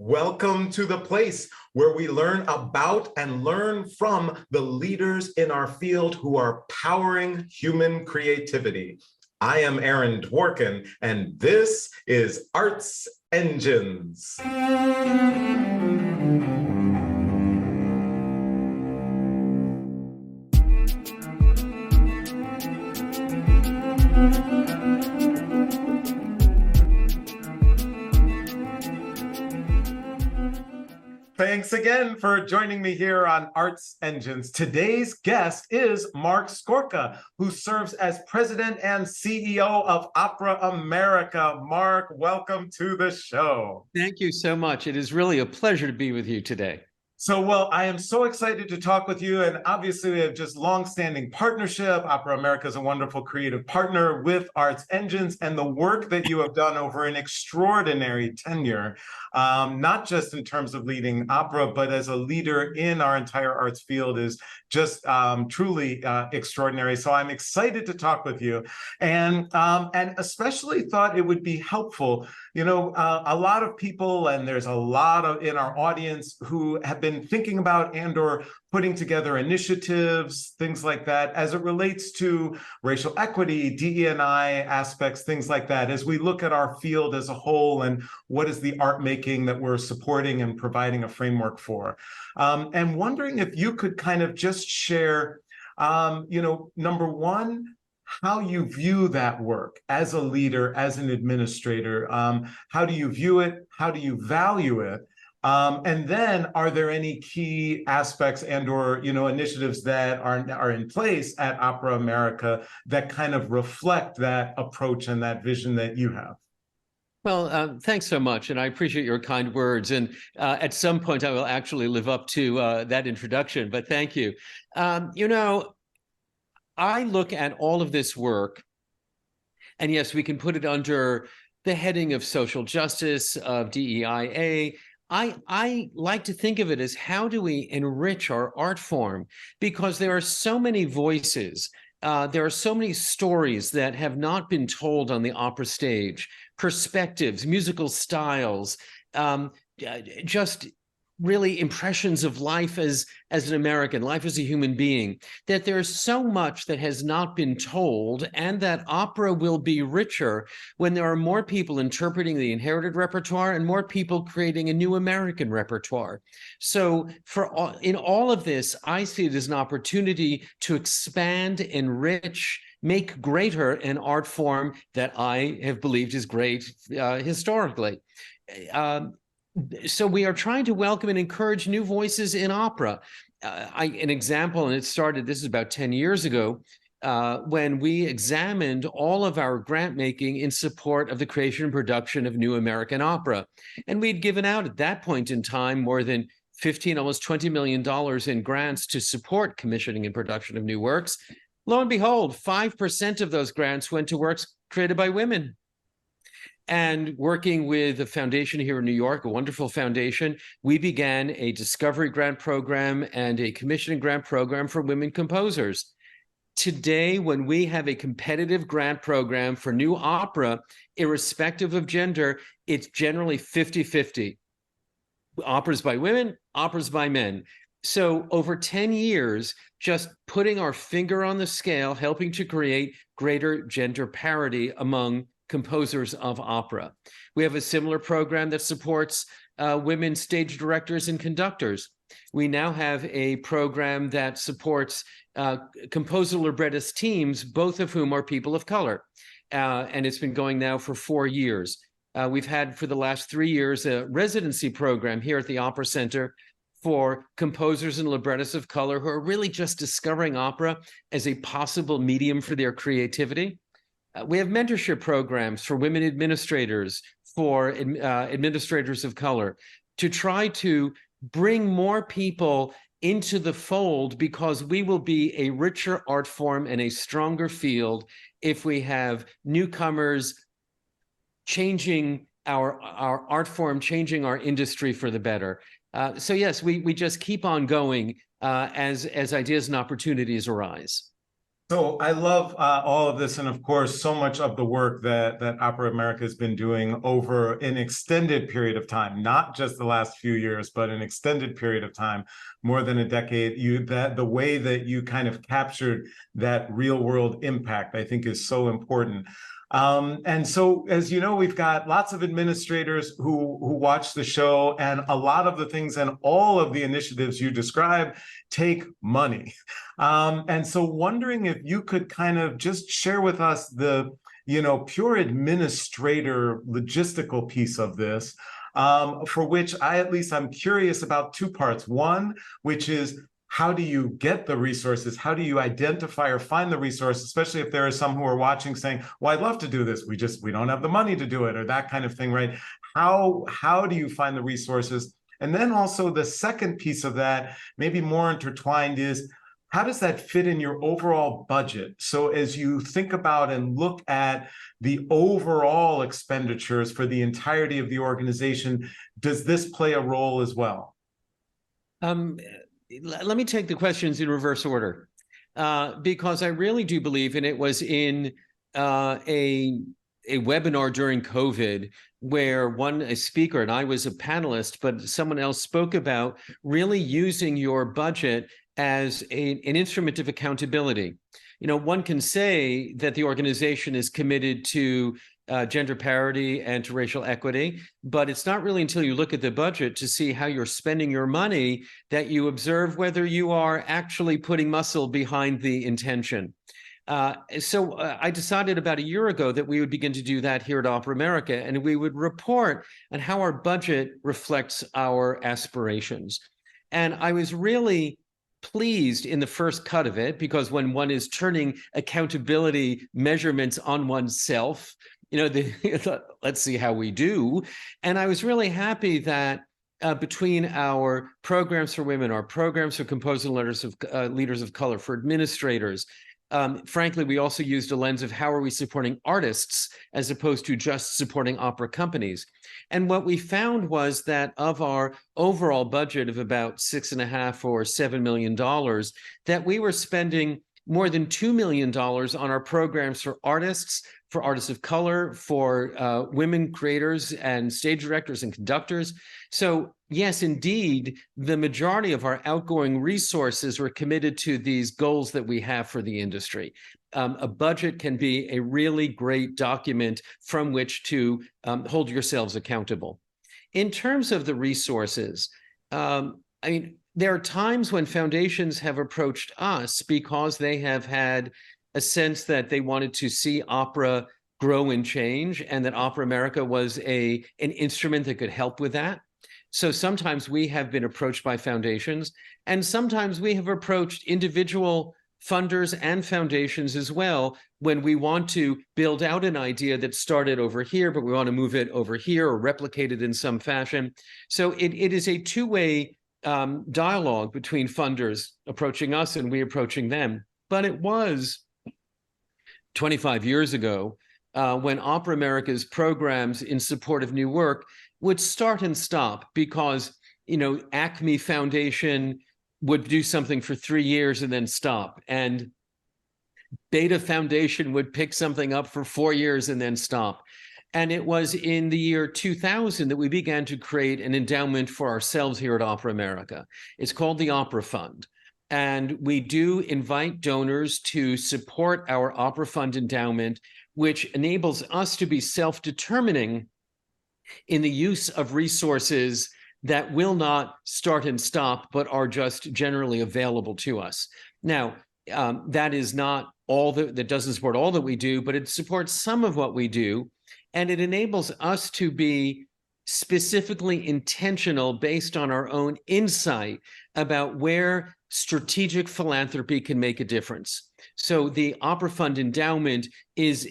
Welcome to the place where we learn about and learn from the leaders in our field who are powering human creativity. I am Aaron Dworkin, and this is Arts Engines. Thanks again for joining me here on Arts Engines. Today's guest is Marc Scorca, who serves as president and CEO of Opera America. Marc, welcome to the show. Thank you so much. It is really a pleasure to be with you today. Well, I am so excited to talk with you, and obviously we have just long-standing partnership. Opera America is a wonderful creative partner with Arts Engines, and the work that you have done over an extraordinary tenure, not just in terms of leading opera, but as a leader in our entire arts field is just truly extraordinary. So I'm excited to talk with you, and especially thought it would be helpful. You know, a lot of people, and there's a lot of in our audience who have been thinking about and or putting together initiatives, things like that, as it relates to racial equity, DE&I aspects, things like that, as we look at our field as a whole and what is the art making that we're supporting and providing a framework for. And wondering if you could kind of just share, number one, how you view that work as a leader, as an administrator. How do you view it? How do you value it? And then, are there any key aspects and or initiatives that are in place at Opera America that kind of reflect that approach and that vision that you have? Well, thanks so much, and I appreciate your kind words. And at some point, I will actually live up to that introduction. But thank you. I look at all of this work, and yes, we can put it under the heading of social justice, of DEIA. I like to think of it as how do we enrich our art form? Because there are so many voices, there are so many stories that have not been told on the opera stage, perspectives, musical styles, just really impressions of life as an American, life as a human being, that there's so much that has not been told, and that opera will be richer when there are more people interpreting the inherited repertoire and more people creating a new American repertoire. So in all of this, I see it as an opportunity to expand, enrich, make greater an art form that I have believed is great historically. So we are trying to welcome and encourage new voices in opera. An example, and this is about 10 years ago, when we examined all of our grant making in support of the creation and production of new American opera. And we'd given out at that point in time more than almost $20 million in grants to support commissioning and production of new works. Lo and behold, 5% of those grants went to works created by women. And working with a foundation here in New York, a wonderful foundation, we began a discovery grant program and a commissioning grant program for women composers. Today, when we have a competitive grant program for new opera, irrespective of gender, it's generally 50-50. Operas by women, operas by men. So over 10 years, just putting our finger on the scale, helping to create greater gender parity among composers of opera. We have a similar program that supports women stage directors and conductors. We now have a program that supports composer librettist teams, both of whom are people of color. And it's been going now for 4 years. We've had for the last 3 years a residency program here at the Opera Center for composers and librettists of color who are really just discovering opera as a possible medium for their creativity. We have mentorship programs for women administrators, for administrators of color, to try to bring more people into the fold, because we will be a richer art form and a stronger field if we have newcomers changing our art form, changing our industry for the better. So yes, we just keep on going as ideas and opportunities arise. So I love all of this, and of course, so much of the work that Opera America has been doing over an extended period of time, not just the last few years, but an extended period of time, more than a decade. That the way that you kind of captured that real world impact, I think, is so important. And so, as you know, we've got lots of administrators who watch the show, and a lot of the things and all of the initiatives you describe take money. And so wondering if you could kind of just share with us the, pure administrator logistical piece of this, for which I'm curious about two parts. One, which is, how do you get the resources? How do you identify or find the resource, especially if there are some who are watching saying, well, I'd love to do this. We don't have the money to do it, or that kind of thing, right? How do you find the resources? And then also the second piece of that, maybe more intertwined, is how does that fit in your overall budget? So as you think about and look at the overall expenditures for the entirety of the organization, does this play a role as well? Let me take the questions in reverse order, because I really do believe, and it was in a webinar during COVID where a speaker, and I was a panelist, but someone else spoke about really using your budget as an instrument of accountability. One can say that the organization is committed to gender parity and to racial equity, but it's not really until you look at the budget to see how you're spending your money that you observe whether you are actually putting muscle behind the intention. So I decided about a year ago that we would begin to do that here at Opera America, and we would report on how our budget reflects our aspirations. And I was really pleased in the first cut of it, because when one is turning accountability measurements on oneself, let's see how we do. And I was really happy that between our programs for women, our programs for composers and leaders of color, for administrators, frankly, we also used a lens of how are we supporting artists as opposed to just supporting opera companies. And what we found was that of our overall budget of about $6.5 or $7 million, that we were spending more than $2 million on our programs for artists of color, for women creators and stage directors and conductors. So yes, indeed, the majority of our outgoing resources were committed to these goals that we have for the industry. A budget can be a really great document from which to hold yourselves accountable. In terms of the resources, there are times when foundations have approached us because they have had a sense that they wanted to see opera grow and change, and that Opera America was an instrument that could help with that. So sometimes we have been approached by foundations, and sometimes we have approached individual funders and foundations as well when we want to build out an idea that started over here, but we want to move it over here or replicate it in some fashion. So it is a two-way dialogue between funders approaching us and we approaching them. But it was 25 years ago when Opera America's programs in support of new work would start and stop because, Acme Foundation would do something for 3 years and then stop. And Beta Foundation would pick something up for 4 years and then stop. And it was in the year 2000 that we began to create an endowment for ourselves here at Opera America. It's called the Opera Fund. And we do invite donors to support our Opera Fund endowment, which enables us to be self-determining in the use of resources that will not start and stop, but are just generally available to us. Now, that is not all that doesn't support all that we do, but it supports some of what we do. And it enables us to be specifically intentional based on our own insight about where strategic philanthropy can make a difference. So the Opera Fund endowment is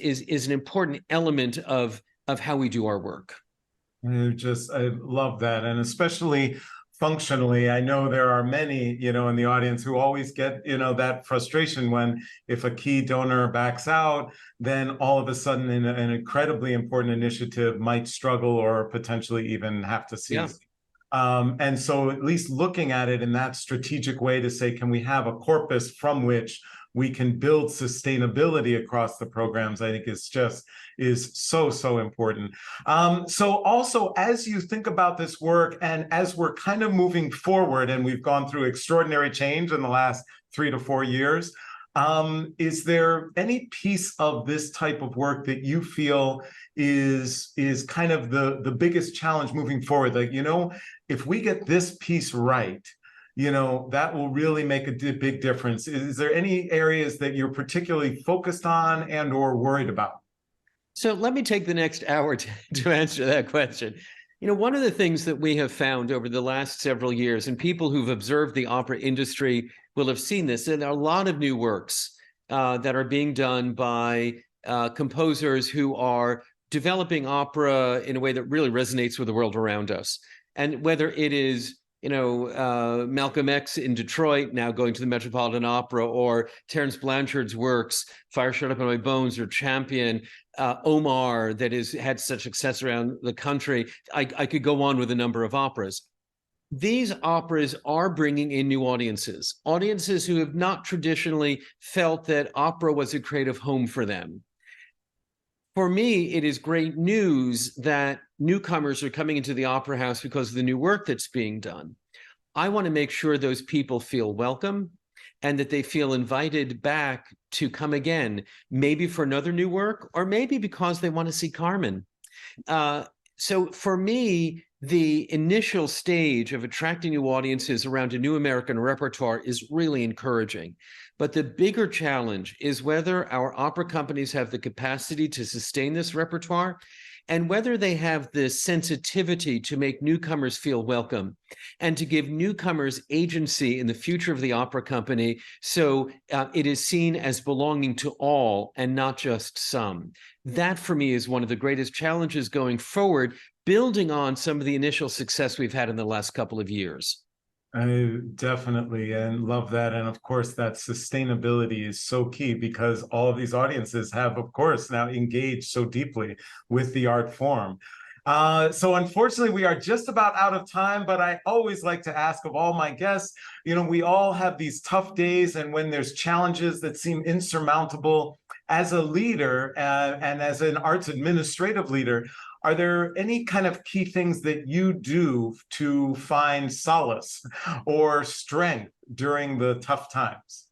an important element of how we do our work. I love that. And especially functionally, I know there are many, in the audience who always get, that frustration when if a key donor backs out, then all of a sudden an incredibly important initiative might struggle or potentially even have to cease. And so at least looking at it in that strategic way to say, can we have a corpus from which we can build sustainability across the programs, I think is so important. So also, as you think about this work and as we're kind of moving forward, and we've gone through extraordinary change in the last 3 to 4 years, is there any piece of this type of work that you feel is kind of the biggest challenge moving forward? Like, if we get this piece right, that will really make a big difference. Is there any areas that you're particularly focused on and or worried about? So let me take the next hour to answer that question. One of the things that we have found over the last several years, and people who've observed the opera industry will have seen this, and there are a lot of new works that are being done by composers who are developing opera in a way that really resonates with the world around us. And whether it is Malcolm X in Detroit now going to the Metropolitan Opera, or Terence Blanchard's works, Fire Shut Up in My Bones, or Champion, Omar, that has had such success around the country. I could go on with a number of operas. These operas are bringing in new audiences who have not traditionally felt that opera was a creative home for them. For me, it is great news that newcomers are coming into the opera house because of the new work that's being done. I want to make sure those people feel welcome and that they feel invited back to come again, maybe for another new work, or maybe because they want to see Carmen. So for me, the initial stage of attracting new audiences around a new American repertoire is really encouraging. But the bigger challenge is whether our opera companies have the capacity to sustain this repertoire, and whether they have the sensitivity to make newcomers feel welcome and to give newcomers agency in the future of the opera company, so it is seen as belonging to all and not just some. That, for me, is one of the greatest challenges going forward, building on some of the initial success we've had in the last couple of years. I definitely and love that. And of course, that sustainability is so key, because all of these audiences have, of course, now engaged so deeply with the art form. So unfortunately, we are just about out of time, but I always like to ask of all my guests, we all have these tough days, and when there's challenges that seem insurmountable, as a leader and as an arts administrative leader, are there any kind of key things that you do to find solace or strength during the tough times?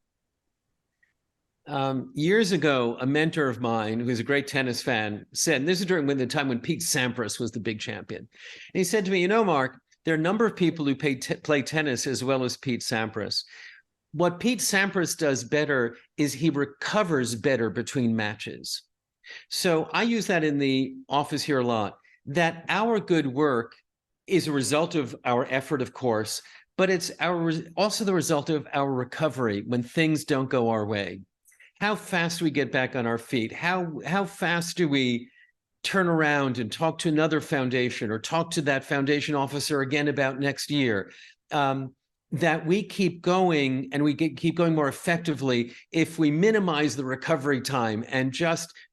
Years ago, a mentor of mine, who's a great tennis fan, said, and this is during the time when Pete Sampras was the big champion. And he said to me, Mark, there are a number of people who play tennis as well as Pete Sampras. What Pete Sampras does better is he recovers better between matches. So I use that in the office here a lot, that our good work is a result of our effort, of course, but it's also the result of our recovery when things don't go our way. How fast we get back on our feet, how fast do we turn around and talk to another foundation or talk to that foundation officer again about next year. That we keep going, and we keep going more effectively if we minimize the recovery time and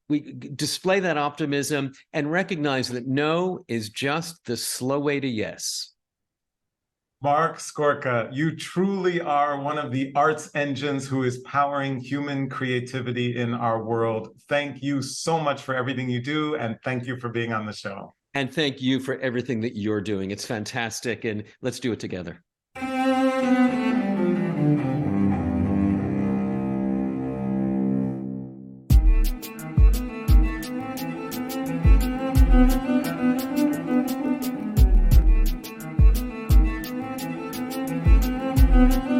we display that optimism and recognize that no is just the slow way to yes. Marc Scorca, you truly are one of the arts engines who is powering human creativity in our world. Thank you so much for everything you do, and thank you for being on the show. And thank you for everything that you're doing. It's fantastic, and let's do it together. Thank you.